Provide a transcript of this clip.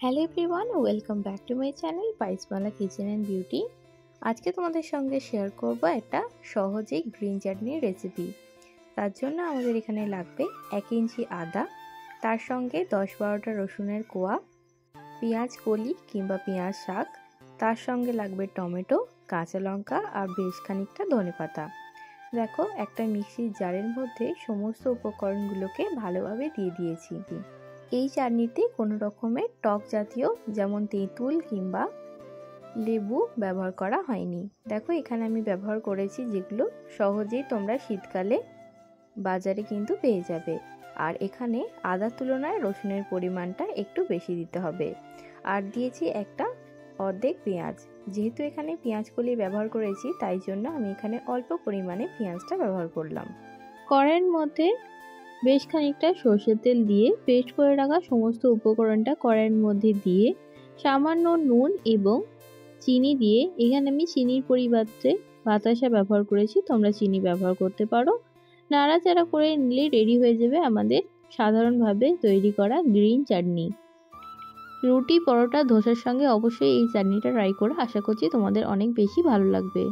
Hello everyone, welcome back to my channel Paismala kitchen and beauty. আজকে তোমাদের সঙ্গে share করব একটা সহজেই গ্রিন চাটনির রেসিপি। তার জন্য আমাদের এখানে লাগবে 1 ইঞ্চি আদা, তার সঙ্গে 10-12টা রসুনের কোয়া, পেঁয়াজ কলি কিংবা পেঁয়াজ শাক, তার সঙ্গে লাগবে টমেটো, কাঁচা লঙ্কা আর বেশ খানিকটা ধনেপাতা। দেখো, একটা মিক্সির জারের মধ্যে সমস্ত উপকরণগুলোকে ভালোভাবে দিয়ে দিয়েছি। এই চাটনিতে কোনো রকমের টক জাতীয় যেমন তেঁতুল কিংবা লেবু ব্যবহার করা হয়নি। দেখো, এখানে আমি ব্যবহার করেছি যেগুলো সহজেই তোমরা শীতকালে বাজারে কিন্তু পেয়ে যাবে। আর এখানে আদার তুলনায় রসুনের পরিমাণটা একটু বেশি দিতে হবে। আর দিয়েছি একটা অর্ধেক পেঁয়াজ। যেহেতু এখানে পেঁয়াজ কলি ব্যবহার করেছি, তাই জন্য আমি এখানে অল্প পরিমাণে পেঁয়াজটা ব্যবহার করলাম। কড়াইয়ের মধ্যে বেশ খানিকটা সর্ষের তেল দিয়ে পেস্ট করে রাখা সমস্ত উপকরণটা কড়াইয়ের মধ্যে দিয়ে সামান্য নুন এবং চিনি দিয়ে, এখানে আমি চিনির পরিবর্তে বাতাসা ব্যবহার করেছি, তোমরা চিনি ব্যবহার করতে পারো। নাড়াচাড়া করে নিলে রেডি হয়ে যাবে আমাদের সাধারণভাবে তৈরি করা গ্রিন চাটনি। রুটি, পরোটা, ধোসার সঙ্গে অবশ্যই এই চাটনিটা ট্রাই করে আশা করছি তোমাদের অনেক বেশি ভালো লাগবে।